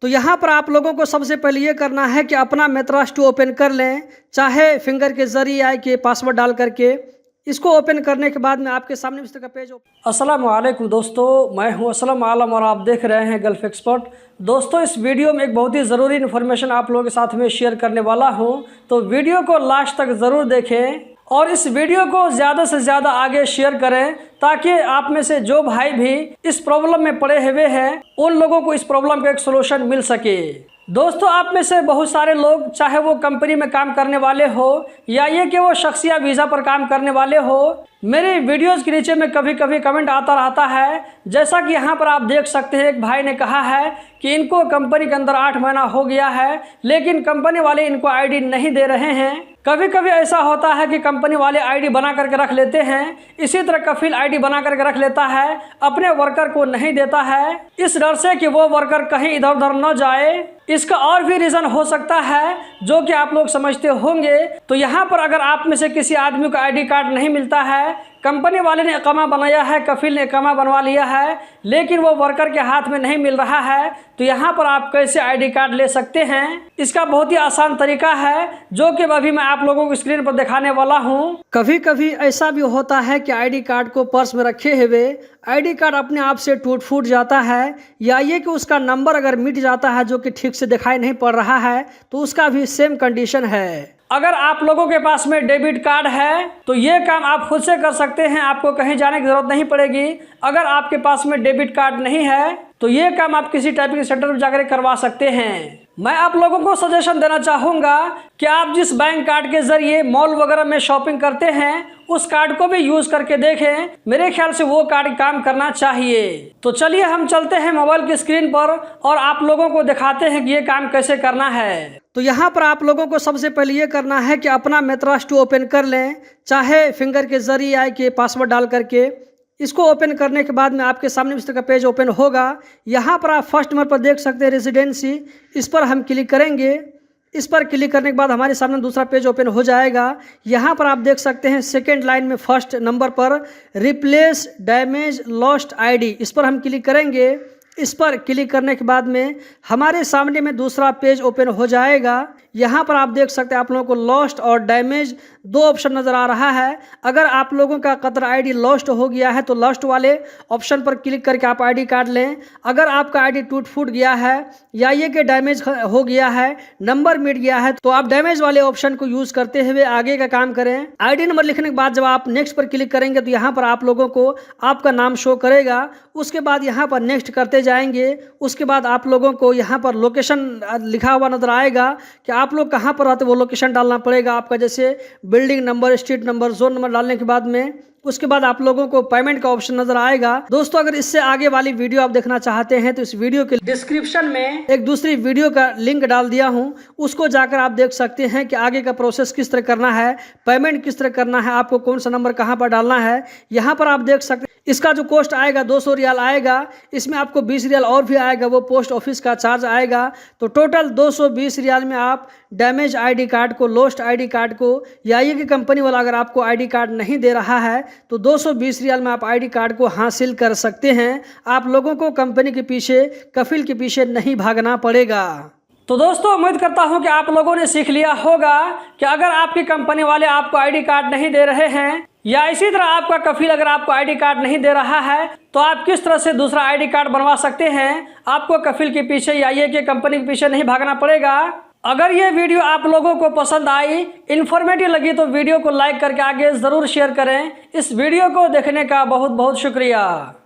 तो यहाँ पर आप लोगों को सबसे पहले ये करना है कि अपना मेथराज 2 ओपन कर लें, चाहे फिंगर के जरिए आए कि पासवर्ड डाल करके। इसको ओपन करने के बाद में आपके सामने इस तरह का पेज अस्सलाम वालेकुम दोस्तों, मैं हूं असलम आलम और आप देख रहे हैं गल्फ एक्सपर्ट। दोस्तों, इस वीडियो में एक बहुत ही ज़रूरी इन्फॉर्मेशन आप लोगों के साथ में शेयर करने वाला हूं, तो वीडियो को लास्ट तक ज़रूर देखें और इस वीडियो को ज़्यादा से ज़्यादा आगे शेयर करें ताकि आप में से जो भाई भी इस प्रॉब्लम में पड़े हुए हैं उन लोगों को इस प्रॉब्लम का एक सोल्यूशन मिल सके। दोस्तों, आप में से बहुत सारे लोग, चाहे वो कंपनी में काम करने वाले हो या ये कि वो शख्सिया वीज़ा पर काम करने वाले हो, मेरे वीडियोस के नीचे में कभी कभी कमेंट आता रहता है। जैसा कि यहाँ पर आप देख सकते हैं, एक भाई ने कहा है कि इनको कंपनी के अंदर 8 महीना हो गया है लेकिन कंपनी वाले इनको आईडी नहीं दे रहे हैं। कभी कभी ऐसा होता है कि कंपनी वाले आईडी बना करके रख लेते हैं, इसी तरह कफिल आईडी बना करके रख लेता है, अपने वर्कर को नहीं देता है इस डर से कि वो वर्कर कहीं इधर उधर न जाए। इसका और भी रीज़न हो सकता है जो कि आप लोग समझते होंगे। तो यहाँ पर अगर आप में से किसी आदमी को आईडी कार्ड नहीं मिलता है, कंपनी वाले ने इकामा बनाया है, कफिल ने इकामा बनवा लिया है, लेकिन वो वर्कर के हाथ में नहीं मिल रहा है, तो यहाँ पर आप कैसे आईडी कार्ड ले सकते हैं? इसका बहुत ही आसान तरीका है जो कि अभी मैं आप लोगों को स्क्रीन पर दिखाने वाला हूँ। कभी कभी ऐसा भी होता है कि आईडी कार्ड को पर्स में रखे हुए आईडी कार्ड अपने आप से टूट फूट जाता है, या ये कि उसका नंबर अगर मिट जाता है जो कि ठीक से दिखाई नहीं पड़ रहा है, तो उसका भी सेम कंडीशन है। अगर आप लोगों के पास में डेबिट कार्ड है तो ये काम आप खुद से कर सकते हैं, आपको कहीं जाने की जरूरत नहीं पड़ेगी। अगर आपके पास में डेबिट कार्ड नहीं है तो ये काम आप किसी टाइपिंग सेंटर में जाकर करवा सकते हैं। मैं आप लोगों को सजेशन देना चाहूँगा कि आप जिस बैंक कार्ड के जरिए मॉल वगैरह में शॉपिंग करते हैं उस कार्ड को भी यूज करके देखें, मेरे ख्याल से वो कार्ड काम करना चाहिए। तो चलिए हम चलते हैं मोबाइल की स्क्रीन पर और आप लोगों को दिखाते हैं कि ये काम कैसे करना है। तो यहाँ पर आप लोगों को सबसे पहले ये करना है कि अपना मेथराज 2 ओपन कर लें, चाहे फिंगर के जरिए आए कि पासवर्ड डाल करके। इसको ओपन करने के बाद में आपके सामने इस तरह का पेज ओपन होगा। यहाँ पर आप फर्स्ट नंबर पर देख सकते हैं रेजिडेंसी, इस पर हम क्लिक करेंगे। इस पर क्लिक करने के बाद हमारे सामने दूसरा पेज ओपन हो जाएगा। यहाँ पर आप देख सकते हैं सेकंड लाइन में फर्स्ट नंबर पर रिप्लेस डैमेज लॉस्ट आईडी, इस पर हम क्लिक करेंगे। इस पर क्लिक करने के बाद में हमारे सामने में दूसरा पेज ओपन हो जाएगा। यहाँ पर आप देख सकते हैं आप लोगों को लॉस्ट और डैमेज 2 ऑप्शन नज़र आ रहा है। अगर आप लोगों का कतर आईडी लॉस्ट हो गया है तो लॉस्ट वाले ऑप्शन पर क्लिक करके आप आईडी कार्ड लें। अगर आपका आईडी टूट फूट गया है या ये कि डैमेज हो गया है, नंबर मिट गया है, तो आप डैमेज वाले ऑप्शन को यूज़ करते हुए आगे का काम करें। आईडी नंबर लिखने के बाद जब आप नेक्स्ट पर क्लिक करेंगे तो यहाँ पर आप लोगों को आपका नाम शो करेगा। उसके बाद यहाँ पर नेक्स्ट करते जाएंगे। उसके बाद आप लोगों को यहाँ पर लोकेशन लिखा हुआ नजर आएगा कि आप लोग कहाँ पर रहते, वो लोकेशन डालना पड़ेगा आपका, जैसे building number, street number, zone number डालने के बाद में उसके बाद आप लोगों को पेमेंट का ऑप्शन नजर आएगा। दोस्तों, अगर इससे आगे वाली वीडियो आप देखना चाहते हैं तो इस वीडियो के डिस्क्रिप्शन में एक दूसरी वीडियो का लिंक डाल दिया हूं, उसको जाकर आप देख सकते हैं कि आगे का प्रोसेस किस तरह करना है, पेमेंट किस तरह करना है, आपको कौन सा नंबर कहां पर डालना है। यहाँ पर आप देख सकते हैं इसका जो कॉस्ट आएगा 200 रियाल आएगा, इसमें आपको 20 रियाल और भी आएगा, वो पोस्ट ऑफिस का चार्ज आएगा। तो टोटल 220 रियाल में आप डैमेज आईडी कार्ड को, लॉस्ट आईडी कार्ड को, या ये कि कंपनी वाला अगर आपको आईडी कार्ड नहीं दे रहा है तो 220 रियाल में आप आईडी कार्ड को हासिल कर सकते हैं। आप लोगों को कंपनी के पीछे, कफिल के पीछे नहीं भागना पड़ेगा। तो दोस्तों, उम्मीद करता हूं कि आप लोगों ने सीख लिया होगा कि अगर आपकी कंपनी वाले आपको आईडी कार्ड नहीं दे रहे हैं या इसी तरह आपका कफिल अगर आपको आईडी कार्ड नहीं दे रहा है तो आप किस तरह से दूसरा आईडी कार्ड बनवा सकते हैं। आपको कफिल के पीछे या ये कि कंपनी के पीछे नहीं भागना पड़ेगा। अगर ये वीडियो आप लोगों को पसंद आई, इन्फॉर्मेटिव लगी, तो वीडियो को लाइक करके आगे ज़रूर शेयर करें। इस वीडियो को देखने का बहुत बहुत शुक्रिया।